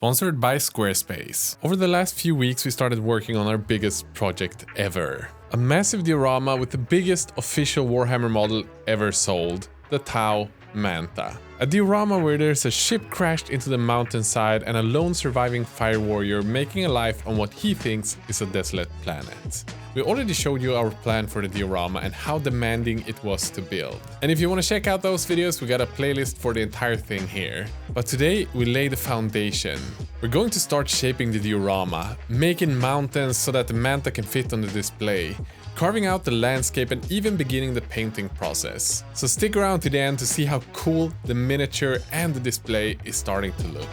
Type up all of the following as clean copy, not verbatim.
Sponsored by Squarespace. Over the last few weeks we started working on our biggest project ever. A massive diorama with the biggest official Warhammer model ever sold, the Tau Manta. A diorama where there's a ship crashed into the mountainside and a lone surviving fire warrior making a life on what he thinks is a desolate planet. We already showed you our plan for the diorama and how demanding it was to build. And if you want to check out those videos, we got a playlist for the entire thing here. But today we lay the foundation. We're going to start shaping the diorama, making mountains so that the Manta can fit on the display, carving out the landscape and even beginning the painting process. So stick around to the end to see how cool the miniature and the display is starting to look.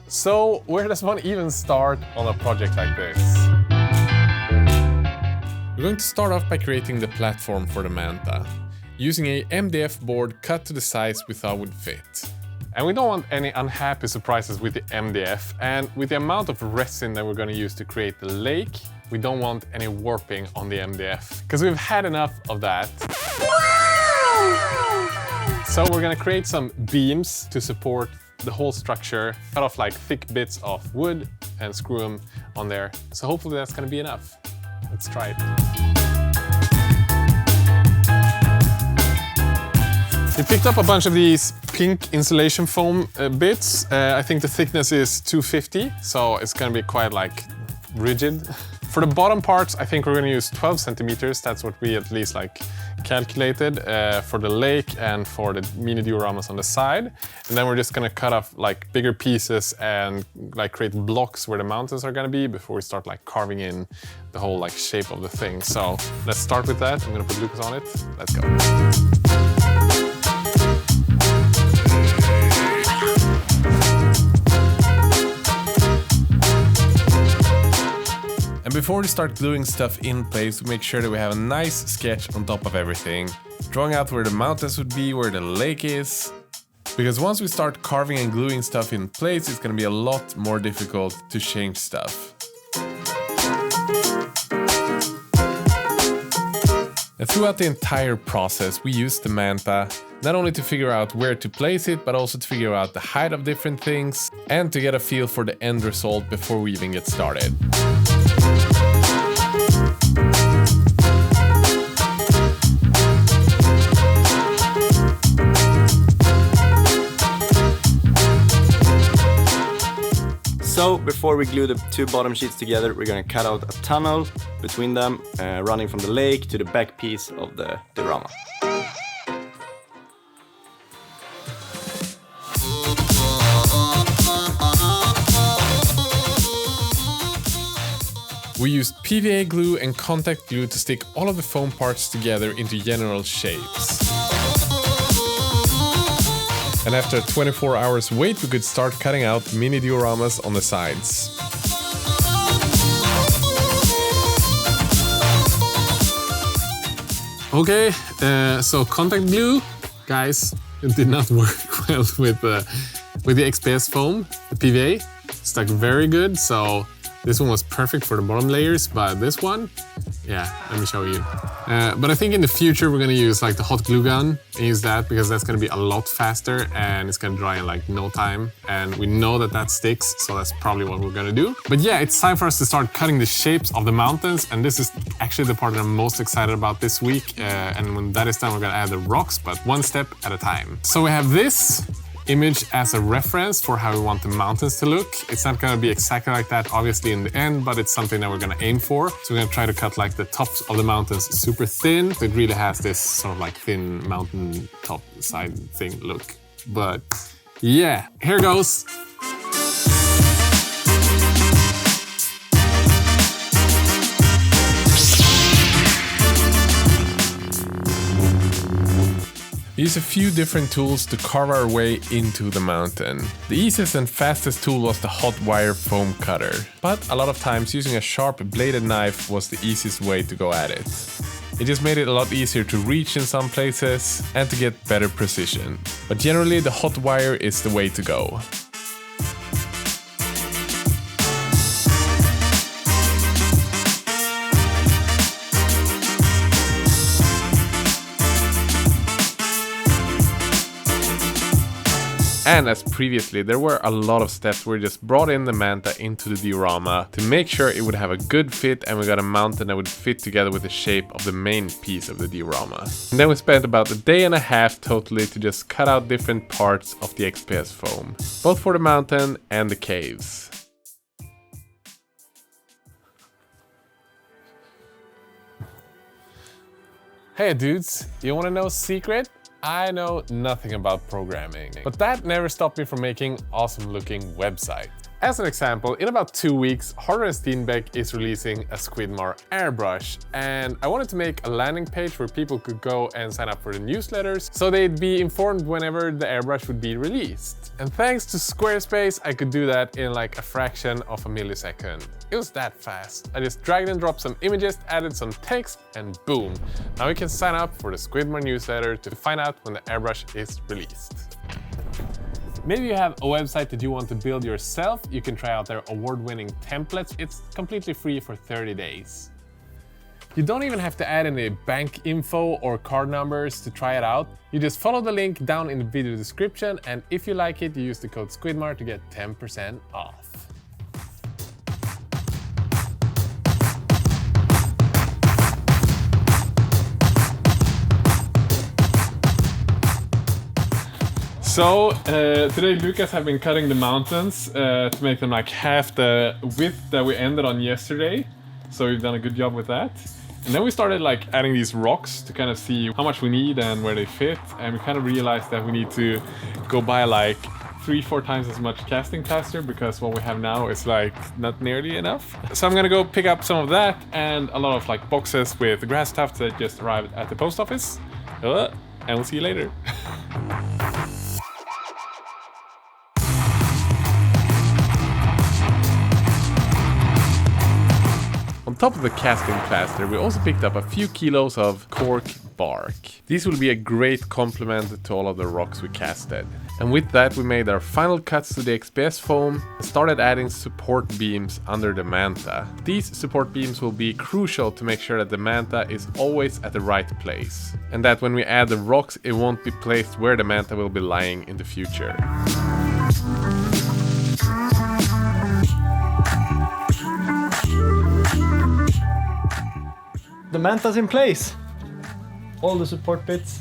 So, where does one even start on a project like this? We're going to start off by creating the platform for the Manta, using a MDF board cut to the size we thought would fit. And we don't want any unhappy surprises with the MDF, and with the amount of resin that we're going to use to create the lake, we don't want any warping on the MDF, because we've had enough of that. So we're going to create some beams to support the whole structure, cut off like thick bits of wood and screw them on there. So hopefully that's going to be enough. Let's try it. We picked up a bunch of these pink insulation foam bits. I think the thickness is 250, so it's going to be quite like rigid. For the bottom parts, I think we're going to use 12 centimeters. That's what we at least like calculated for the lake and for the mini dioramas on the side. And then we're just going to cut off like bigger pieces and like create blocks where the mountains are going to be before we start like carving in the whole like shape of the thing. So let's start with that. I'm going to put Lucas on it. Let's go. And before we start gluing stuff in place, we make sure that we have a nice sketch on top of everything, drawing out where the mountains would be, where the lake is. Because once we start carving and gluing stuff in place, it's going to be a lot more difficult to change stuff. And throughout the entire process, we use the Manta, not only to figure out where to place it, but also to figure out the height of different things, and to get a feel for the end result before we even get started. So, before we glue the two bottom sheets together, we're going to cut out a tunnel between them, running from the lake to the back piece of the diorama. We used PVA glue and contact glue to stick all of the foam parts together into general shapes. And after 24 hours wait, we could start cutting out mini dioramas on the sides. Okay, so contact glue, guys, it did not work well with the XPS foam, the PVA. Stuck very good, so this one was perfect for the bottom layers, but this one, yeah, let me show you. But I think in the future we're gonna use like the hot glue gun and use that because that's gonna be a lot faster and it's gonna dry in like no time. And we know that that sticks, so that's probably what we're gonna do. But yeah, it's time for us to start cutting the shapes of the mountains, and this is actually the part that I'm most excited about this week. And when that is done, we're gonna add the rocks, but one step at a time. So we have this image as a reference for how we want the mountains to look. It's not gonna be exactly like that, obviously, in the end, but it's something that we're gonna aim for. So we're gonna try to cut like the tops of the mountains super thin, so it really has this sort of like thin mountain top side thing look. But yeah, here goes. We use a few different tools to carve our way into the mountain. The easiest and fastest tool was the hot wire foam cutter, but a lot of times using a sharp bladed knife was the easiest way to go at it. It just made it a lot easier to reach in some places and to get better precision. But generally the hot wire is the way to go. And as previously, there were a lot of steps where we just brought in the Manta into the diorama to make sure it would have a good fit, and we got a mountain that would fit together with the shape of the main piece of the diorama. And then we spent about a day and a half totally to just cut out different parts of the XPS foam, both for the mountain and the caves. Hey dudes, you wanna know a secret? I know nothing about programming, but that never stopped me from making awesome looking websites. As an example, in about 2 weeks, Hardware and STEENBECK is releasing a Squidmar airbrush, and I wanted to make a landing page where people could go and sign up for the newsletters so they'd be informed whenever the airbrush would be released. And thanks to Squarespace, I could do that in like a fraction of a millisecond. It was that fast. I just dragged and dropped some images, added some text, and boom. Now you can sign up for the Squidmar newsletter to find out when the airbrush is released. Maybe you have a website that you want to build yourself. You can try out their award-winning templates. It's completely free for 30 days. You don't even have to add any bank info or card numbers to try it out. You just follow the link down in the video description, and if you like it, you use the code Squidmar to get 10% off. So today Lucas have been cutting the mountains to make them like half the width that we ended on yesterday. So we've done a good job with that. And then we started like adding these rocks to kind of see how much we need and where they fit. And we kind of realized that we need to go buy like 3-4 times as much casting plaster because what we have now is like not nearly enough. So I'm gonna go pick up some of that and a lot of like boxes with grass tufts that just arrived at the post office. And we'll see you later. On top of the casting plaster, we also picked up a few kilos of cork bark. These will be a great complement to all of the rocks we casted. And with that we made our final cuts to the XPS foam and started adding support beams under the Manta. These support beams will be crucial to make sure that the Manta is always at the right place, and that when we add the rocks it won't be placed where the Manta will be lying in the future. The Manta's in place. All the support bits.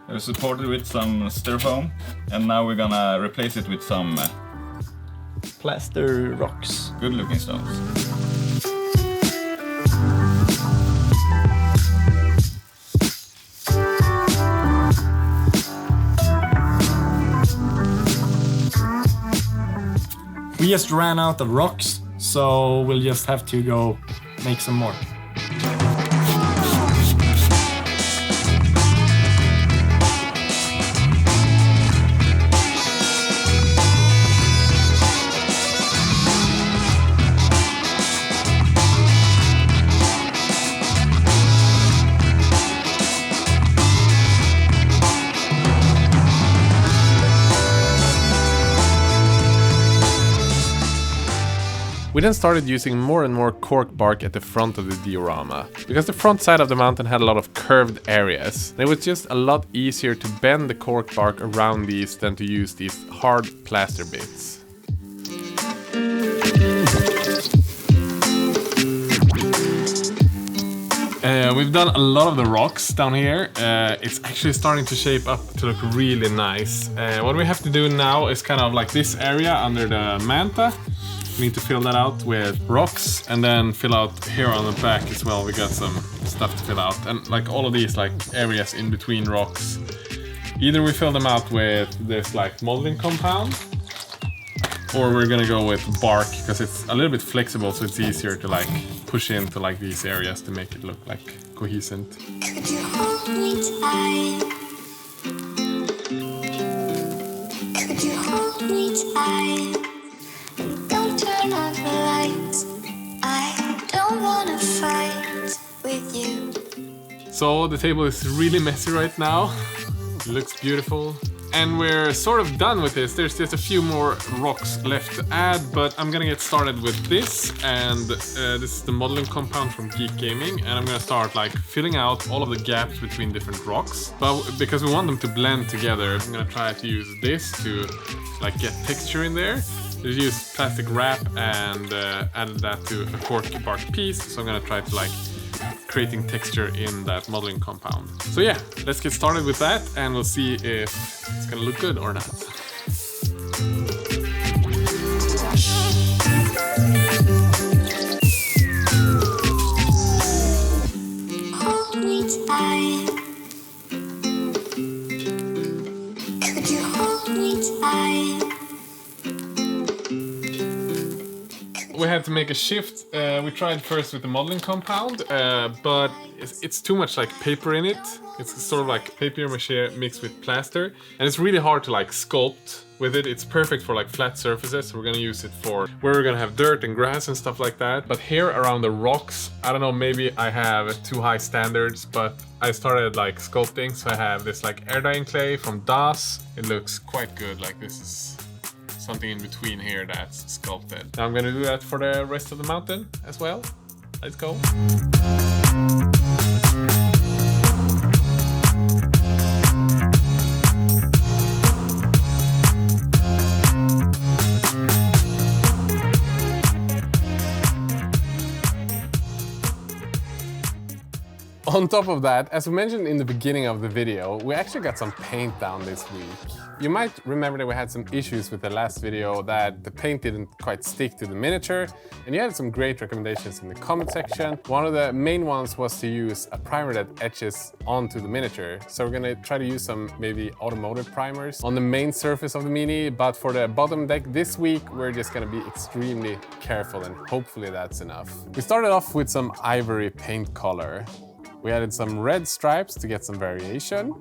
We're supported with some styrofoam, and now we're gonna replace it with some Plaster rocks. good looking stones. We just ran out of rocks, so we'll just have to go make some more. We then started using more and more cork bark at the front of the diorama, because the front side of the mountain had a lot of curved areas. And it was just a lot easier to bend the cork bark around these than to use these hard plaster bits. We've done a lot of the rocks down here. It's actually starting to shape up to look really nice. What we have to do now is kind of like this area under the Manta. We need to fill that out with rocks, and then fill out here on the back as well. We got some stuff to fill out, and like all of these like areas in between rocks, either we fill them out with this like molding compound, or we're gonna go with bark because it's a little bit flexible, so it's easier to like push into like these areas to make it look like cohesive. Could you hold me tight? Could you hold me tight? Don't turn off the lights. I don't wanna fight with you. So the table is really messy right now. It looks beautiful. And we're sort of done with this. There's just a few more rocks left to add, but I'm gonna get started with this. And this is the modeling compound from Geek Gaming. And I'm gonna start like filling out all of the gaps between different rocks. But because we want them to blend together, I'm gonna try to use this to like get texture in there. Just use plastic wrap and added that to a cork bark piece. So I'm gonna try to like creating texture in that modeling compound. So yeah, let's get started with that and we'll see if it's gonna look good or not. Hold me tight. Could you hold me tight? We had to make a shift. We tried first with the modeling compound, but it's too much like paper in it. It's sort of like papier mâché mixed with plaster, and it's really hard to like sculpt with it. It's perfect for like flat surfaces, so we're gonna use it for where we're gonna have dirt and grass and stuff like that. But here around the rocks, I don't know, maybe I have too high standards, but I started like sculpting, so I have this like air dyeing clay from Das. It looks quite good. Like this is something in between here that's sculpted. Now I'm gonna do that for the rest of the mountain as well. Let's go. On top of that, as we mentioned in the beginning of the video, we actually got some paint down this week. You might remember that we had some issues with the last video that the paint didn't quite stick to the miniature, and you had some great recommendations in the comment section. One of the main ones was to use a primer that etches onto the miniature. So we're gonna try to use some maybe automotive primers on the main surface of the Mini, but for the bottom deck this week, we're just gonna be extremely careful and hopefully that's enough. We started off with some ivory paint color. We added some red stripes to get some variation.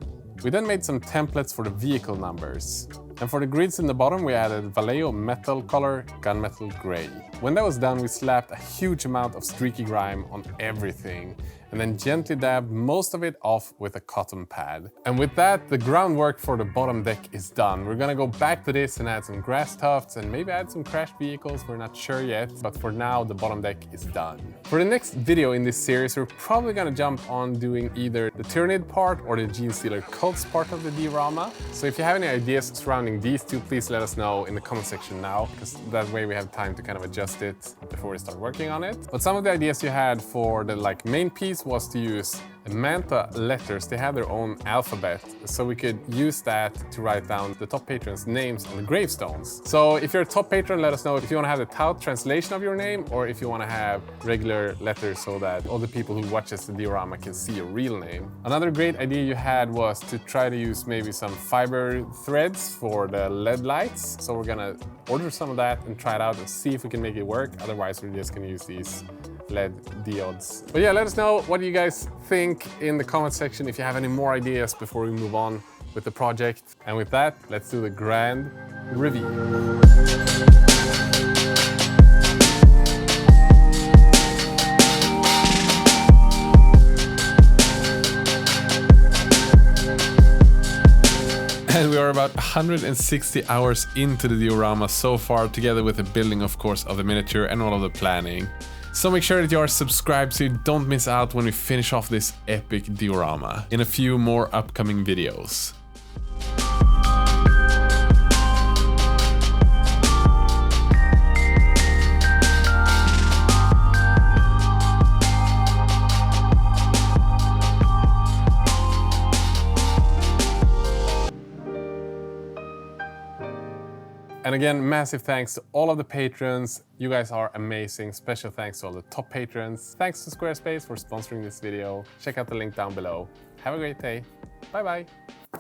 We then made some templates for the vehicle numbers. And for the grids in the bottom, we added Vallejo metal color, gunmetal gray. When that was done, we slapped a huge amount of streaky grime on everything and then gently dabbed most of it off with a cotton pad. And with that, the groundwork for the bottom deck is done. We're gonna go back to this and add some grass tufts and maybe add some crashed vehicles, we're not sure yet, but for now, the bottom deck is done. For the next video in this series, we're probably gonna jump on doing either the Tyranid part or the Gene Stealer Cults part of the diorama. So if you have any ideas surrounding these two, please let us know in the comment section now, because that way we have time to kind of adjust it before we start working on it. But some of the ideas you had for the like main piece was to use Manta letters. They have their own alphabet, so we could use that to write down the top patrons' names on the gravestones. So if you're a top patron, let us know if you want to have the tout translation of your name or if you want to have regular letters so that all the people who watches the diorama can see your real name. Another great idea you had was to try to use maybe some fiber threads for the LED lights. So we're gonna order some of that and try it out and see if we can make it work. Otherwise, we're just gonna use these LED diodes. But yeah, let us know what you guys think in the comment section if you have any more ideas before we move on with the project. And with that, let's do the grand reveal. And we are about 160 hours into the diorama so far, together with the building, of course, of the miniature and all of the planning. So make sure that you are subscribed so you don't miss out when we finish off this epic diorama in a few more upcoming videos. And again, massive thanks to all of the patrons. You guys are amazing. Special thanks to all the top patrons. Thanks to Squarespace for sponsoring this video. Check out the link down below. Have a great day. Bye bye.